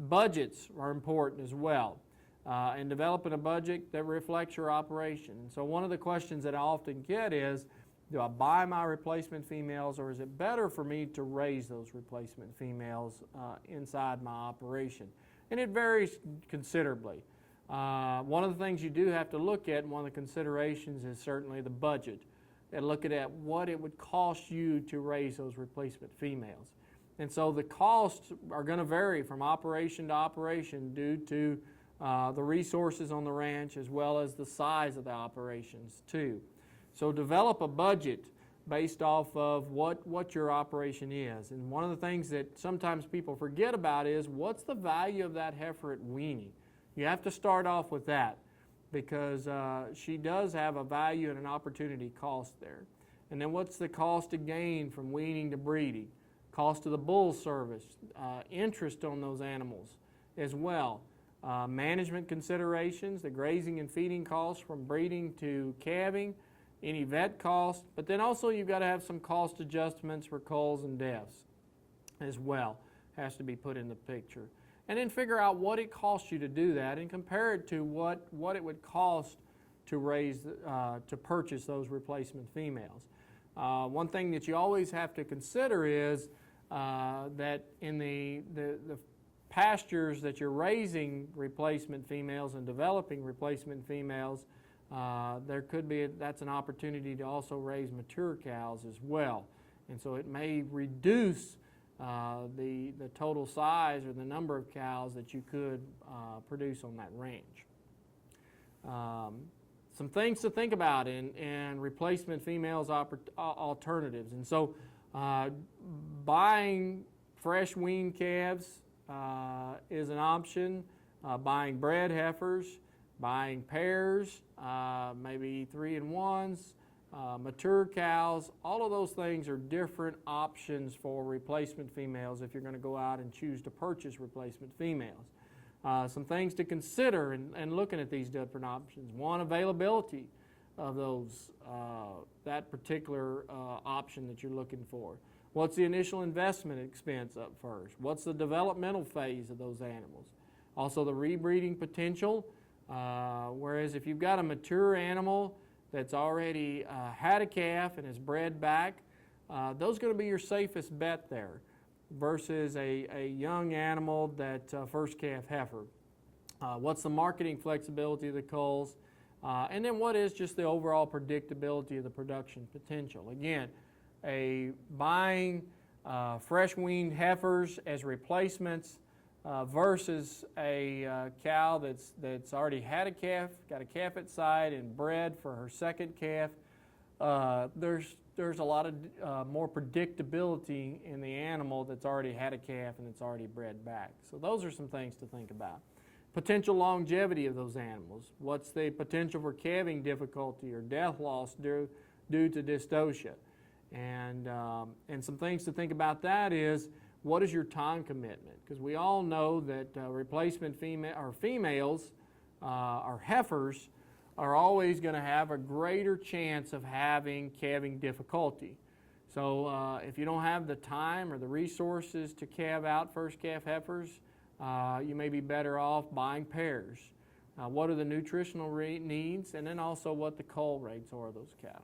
Budgets are important as well. And developing a budget that reflects your operation. So one of the questions that I often get is, do I buy my replacement females, or is it better for me to raise those replacement females inside my operation? And it varies considerably. One of the things you do have to look at, and one of the considerations, is certainly the budget. And looking at what it would cost you to raise those replacement females. And so the costs are going to vary from operation to operation due to the resources on the ranch as well as the size of the operations too. So develop a budget based off of what your operation is. And one of the things that sometimes people forget about is, what's the value of that heifer at weaning? You have to start off with that, because she does have a value and an opportunity cost there. And then what's the cost to gain from weaning to breeding? Cost of the bull service, interest on those animals as well. Management considerations, the grazing and feeding costs from breeding to calving, any vet costs, but then also you've got to have some cost adjustments for culls and deaths as well. Has to be put in the picture. And then figure out what it costs you to do that and compare it to what it would cost to raise, to purchase those replacement females. One thing that you always have to consider is that in the pastures that you're raising replacement females and developing replacement females, there could be, that's an opportunity to also raise mature cows as well. And so it may reduce the total size or the number of cows that you could produce on that range. Some things to think about in replacement females alternatives. And so buying fresh weaned calves is an option. Buying bred heifers, buying pairs, maybe 3-in-1s, mature cows, all of those things are different options for replacement females if you're going to go out and choose to purchase replacement females. Some things to consider in looking at these different options. One, availability of those, that particular option that you're looking for. What's the initial investment expense up first? What's the developmental phase of those animals? Also the rebreeding potential. Whereas if you've got a mature animal that's already had a calf and is bred back, those are going to be your safest bet there versus a young animal that first calf heifer. What's the marketing flexibility of the culls? And then what is just the overall predictability of the production potential? Again, buying fresh weaned heifers as replacements versus a cow that's already had a calf, got a calf at side and bred for her second calf, there's a lot of more predictability in the animal that's already had a calf and it's already bred back. So those are some things to think about. Potential longevity of those animals. What's the potential for calving difficulty or death loss due to dystocia? And some things to think about that is, what is your time commitment? Because we all know that replacement females or heifers are always going to have a greater chance of having calving difficulty. So if you don't have the time or the resources to calve out first calf heifers, you may be better off buying pairs. What are the nutritional needs, and then also what the cull rates are of those cattle.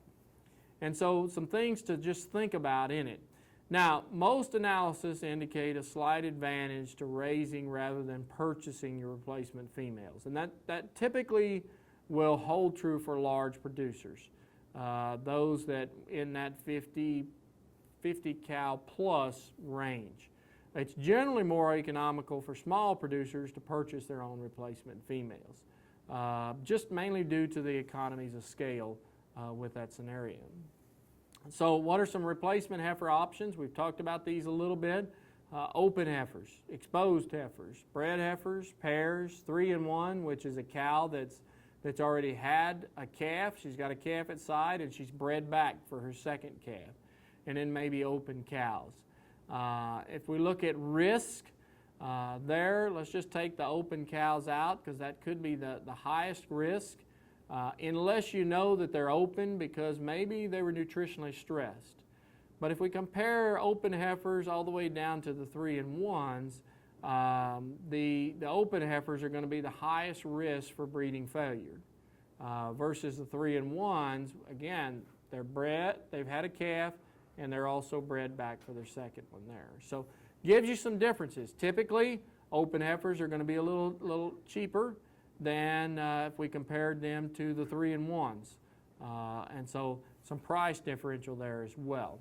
And so some things to just think about in it. Now, most analysis indicate a slight advantage to raising rather than purchasing your replacement females. And that typically will hold true for large producers. Those that in that 50 cow plus range. It's generally more economical for small producers to purchase their own replacement females, just mainly due to the economies of scale with that scenario. So what are some replacement heifer options? We've talked about these a little bit. Open heifers, exposed heifers, bred heifers, pairs, 3-in-1, which is a cow that's already had a calf. She's got a calf at side and she's bred back for her second calf. And then maybe open cows. If we look at risk there, let's just take the open cows out because that could be the highest risk. Unless you know that they're open because maybe they were nutritionally stressed. But if we compare open heifers all the way down to the 3-in-1s, the open heifers are going to be the highest risk for breeding failure versus the 3 and 1s. Again, they're bred, they've had a calf, and they're also bred back for their second one there. So gives you some differences. Typically, open heifers are going to be a little cheaper than if we compared them to the 3 and 1s. And so some price differential there as well.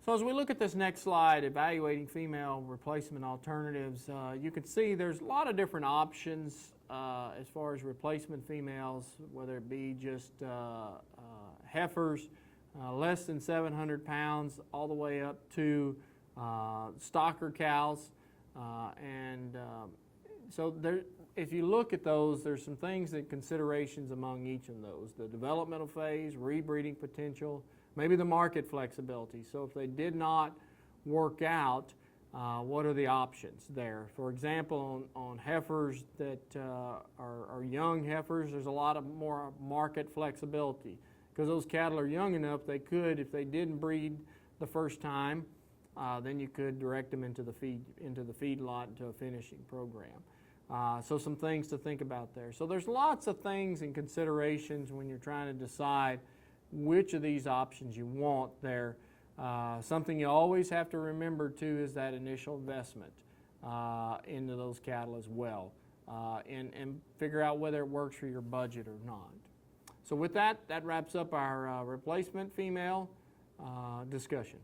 So as we look at this next slide, evaluating female replacement alternatives, you can see there's a lot of different options as far as replacement females, whether it be just heifers less than 700 pounds all the way up to stocker cows. So there, if you look at those, there's some things and considerations among each of those. The developmental phase, rebreeding potential, maybe the market flexibility. So if they did not work out, what are the options there? For example, on heifers that are young heifers, there's a lot of more market flexibility. Because those cattle are young enough, they could, if they didn't breed the first time, then you could direct them into the feedlot, into a finishing program. So some things to think about there. So there's lots of things and considerations when you're trying to decide which of these options you want there. Something you always have to remember too is that initial investment into those cattle as well, and figure out whether it works for your budget or not. So with that, that wraps up our replacement female discussion.